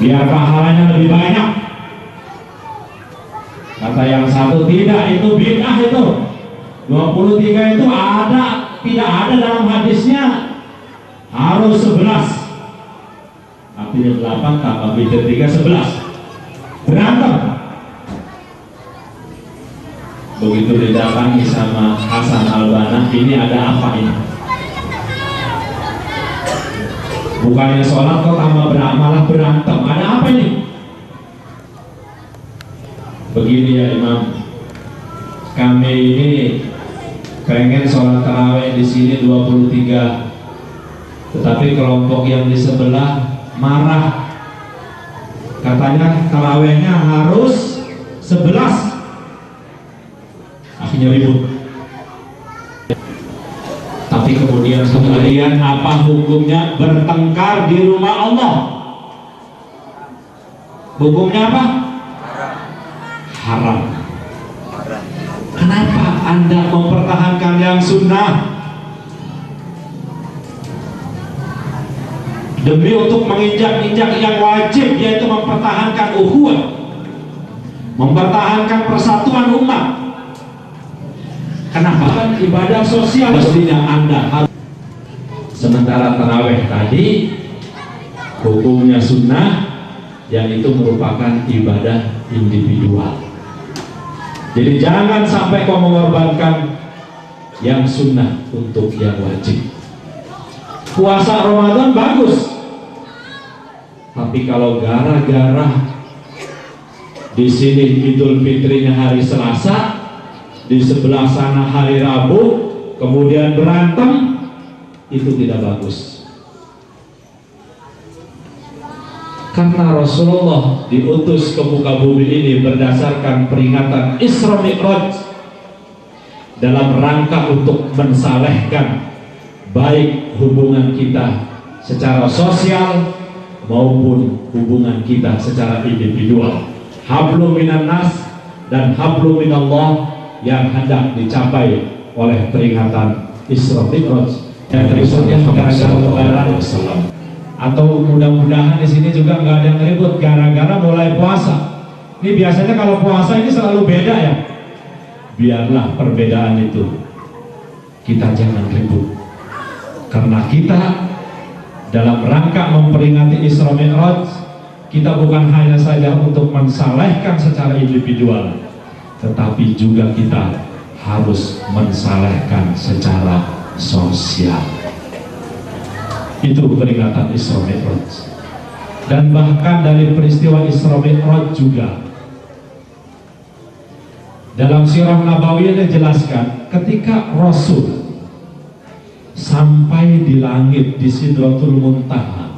biar pahalanya lebih banyak. Kata yang satu, tidak, itu bid'ah itu. 23 itu tidak ada dalam hadisnya. Harus 11. Artinya 8 tambah bid'ah 3, 11. Berantem. Begitu didatangi sama Hasan Al-Banna, ini ada apa ini? Bukannya sholat kok tambah malah berantem. Ada apa ini? Begini ya Imam, kami ini pengen sholat tarawih di sini 23, tetapi kelompok yang di sebelah marah, katanya tarawihnya harus 11. Akhirnya ribut. Tapi kemudian apa hukumnya bertengkar di rumah Allah? Hukumnya apa? Haram. Kenapa Anda mempertahankan yang sunnah demi untuk menginjak-injak yang wajib, yaitu mempertahankan ukhuwah, mempertahankan persatuan umat? Kenapa? Ibadah sosial mestinya Anda harus. Sementara tarawih tadi hukumnya sunnah, yang itu merupakan ibadah individual. Jadi jangan sampai kau mengorbankan yang sunnah untuk yang wajib. Puasa Ramadan bagus, tapi kalau gara-gara di sini Idul Fitrinya hari Selasa, di sebelah sana hari Rabu, kemudian berantem, itu tidak bagus. Karena Rasulullah diutus ke muka bumi ini berdasarkan peringatan Isra Mi'raj dalam rangka untuk mensalehkan baik hubungan kita secara sosial maupun hubungan kita secara individual. Hablum minan nas dan hablum minallah yang hendak dicapai oleh peringatan Isra Mi'raj yang terisunya gara-gara Lebaran. Atau mudah-mudahan di sini juga nggak ada yang ribut gara-gara mulai puasa. Ini biasanya kalau puasa ini selalu beda ya. Biarlah perbedaan itu, kita jangan ribut, karena kita dalam rangka memperingati Isra Mi'raj, kita bukan hanya saja untuk mensalehkan secara individual, tetapi juga kita harus mensalehkan secara sosial. Itu peringatan Isra Mi'raj. Dan bahkan dari peristiwa Isra Mi'raj juga dalam sirah Nabawiyah dijelaskan, ketika Rasul sampai di langit di Sidratul Muntaha,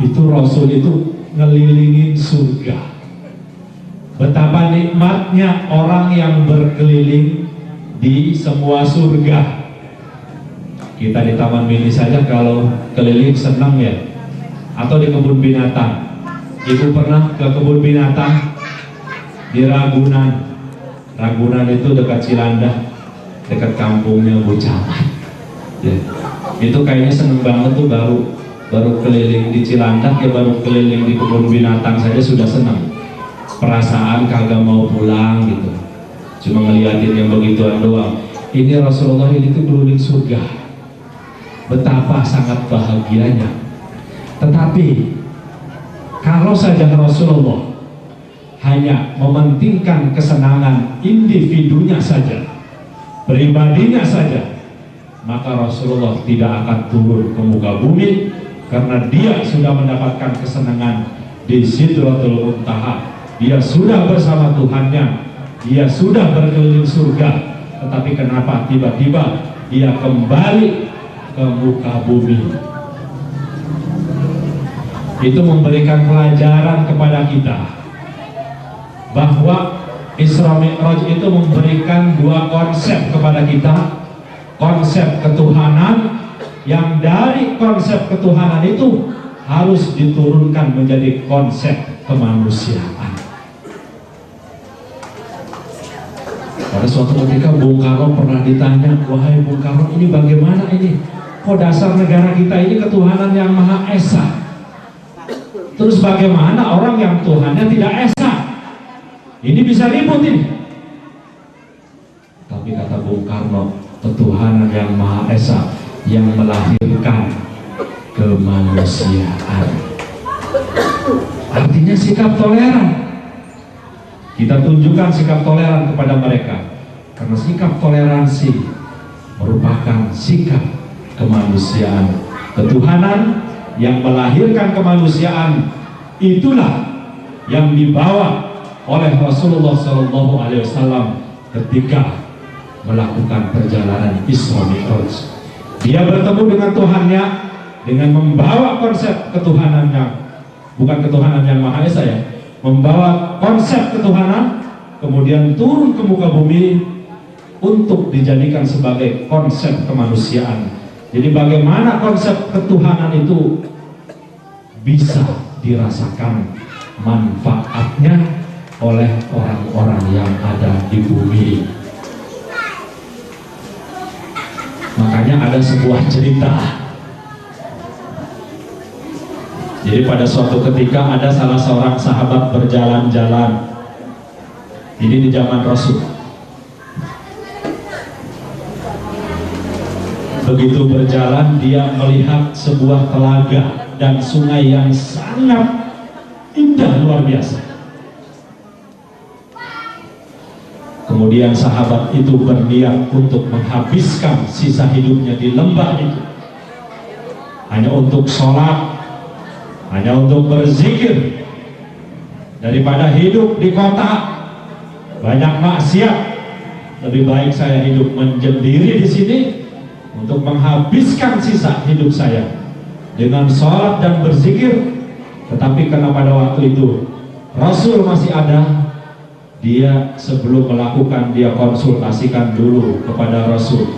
itu Rasul itu ngelilingin surga. Betapa nikmatnya orang yang berkeliling di semua surga. Kita di Taman Mini saja kalau keliling senang ya. Atau di kebun binatang. Ibu pernah ke kebun binatang di Ragunan. Ragunan itu dekat Cilandak, dekat kampungnya Bu Camat. Ya. Itu kayaknya seneng banget tuh, baru keliling di Cilandak ya, baru keliling di kebun binatang saja sudah senang. Perasaan kagak mau pulang gitu. Cuma ngeliatin yang begituan doang. Ini Rasulullah ini tuh keliling surga. Betapa sangat bahagianya. Tetapi kalau saja Rasulullah hanya mementingkan kesenangan individunya saja, pribadinya saja, maka Rasulullah tidak akan turun ke muka bumi, karena dia sudah mendapatkan kesenangan di Sidratul Muntaha. Dia sudah bersama Tuhannya, dia sudah berkeliling surga. Tetapi kenapa tiba-tiba dia kembali ke muka bumi? Itu memberikan pelajaran kepada kita bahwa Isra Mi'raj itu memberikan dua konsep kepada kita. Konsep ketuhanan, yang dari konsep ketuhanan itu harus diturunkan menjadi konsep kemanusiaan. Pada suatu ketika Bung Karno pernah ditanya, wahai Bung Karno, ini bagaimana ini? Kok dasar negara kita ini ketuhanan yang Maha Esa? Terus bagaimana orang yang Tuhannya tidak esa? Ini bisa ribut ini. Tapi kata Bung Karno, ketuhanan yang Maha Esa yang melahirkan kemanusiaan. Artinya sikap toleran. Kita tunjukkan sikap toleran kepada mereka, karena sikap toleransi merupakan sikap kemanusiaan. Ketuhanan yang melahirkan kemanusiaan itulah yang dibawa oleh Rasulullah SAW ketika melakukan perjalanan Isra Mi'raj. Dia bertemu dengan Tuhannya dengan membawa konsep ketuhanannya, bukan ketuhanan yang Maha Esa ya, membawa konsep ketuhanan, kemudian turun ke muka bumi untuk dijadikan sebagai konsep kemanusiaan. Jadi bagaimana konsep ketuhanan itu bisa dirasakan manfaatnya oleh orang-orang yang ada di bumi. Makanya ada sebuah cerita. Jadi pada suatu ketika ada salah seorang sahabat berjalan-jalan. Ini di zaman Rasul. Begitu berjalan, dia melihat sebuah telaga dan sungai yang sangat indah, luar biasa. Kemudian sahabat itu berniat untuk menghabiskan sisa hidupnya di lembah itu, hanya untuk sholat, hanya untuk berzikir. Daripada hidup di kota banyak maksiat, lebih baik saya hidup menyendiri di sini untuk menghabiskan sisa hidup saya dengan sholat dan berzikir. Tetapi karena pada waktu itu Rasul masih ada, dia sebelum melakukan, dia konsultasikan dulu kepada Rasul.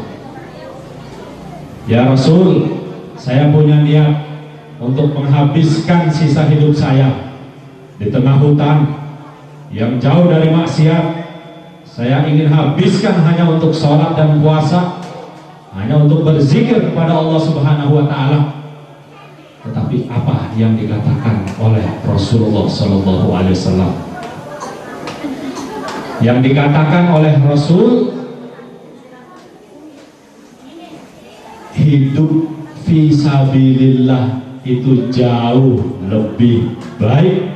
Ya Rasul, saya punya niat untuk menghabiskan sisa hidup saya di tengah hutan yang jauh dari maksiat. Saya ingin habiskan hanya untuk sholat dan puasa, hanya untuk berzikir kepada Allah Subhanahu wa Ta'ala. Tetapi apa yang dikatakan oleh Rasulullah Sallallahu Alaihi Wasallam? Yang dikatakan oleh Rasul, hidup fisabilillah itu jauh lebih baik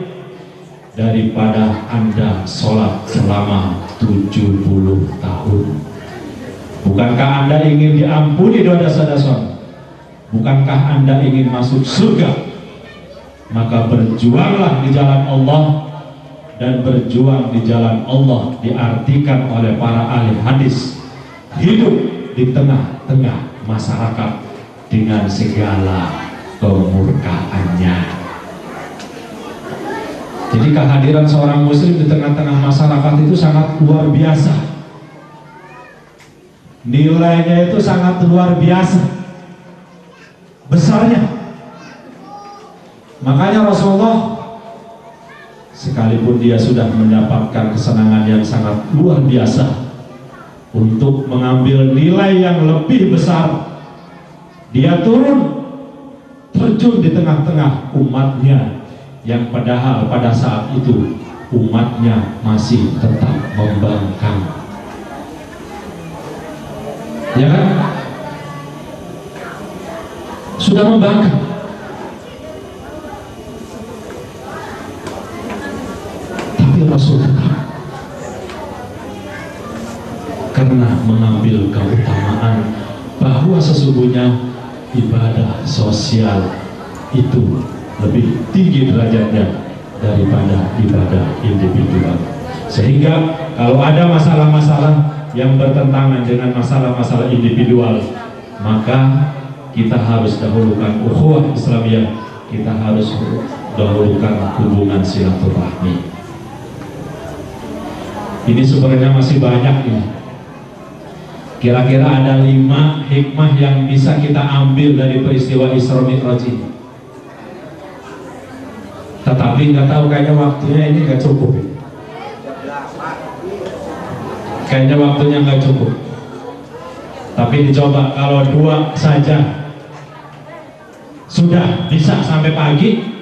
daripada Anda sholat selama 70 tahun. Bukankah Anda ingin diampuni dosa-dosa? Bukankah Anda ingin masuk surga? Maka berjuanglah di jalan Allah. Dan berjuang di jalan Allah diartikan oleh para ahli hadis hidup di tengah-tengah masyarakat dengan segala kemurkaannya. Jadi kehadiran seorang muslim di tengah-tengah masyarakat itu sangat luar biasa. Nilainya itu sangat luar biasa besarnya. Makanya Rasulullah, sekalipun dia sudah mendapatkan kesenangan yang sangat luar biasa, untuk mengambil nilai yang lebih besar, dia turun terjun di tengah-tengah umatnya yang padahal pada saat itu umatnya masih tetap membangkang. Ya kan? Sudah membangkang. Rasul tetap, karena mengambil keutamaan bahwa sesungguhnya ibadah sosial itu lebih tinggi derajatnya daripada ibadah individual. Sehingga kalau ada masalah-masalah yang bertentangan dengan masalah-masalah individual, maka kita harus dahulukan ukhuwah Islamiyah, kita harus dahulukan hubungan silaturahmi. Ini sebenarnya masih banyak ini. Kira-kira ada 5 hikmah yang bisa kita ambil dari peristiwa Isra Mi'raj ini. Tetapi nggak tahu, kayaknya waktunya ini nggak cukup. Kayaknya waktunya nggak cukup. Tapi dicoba kalau 2 saja sudah bisa sampai pagi.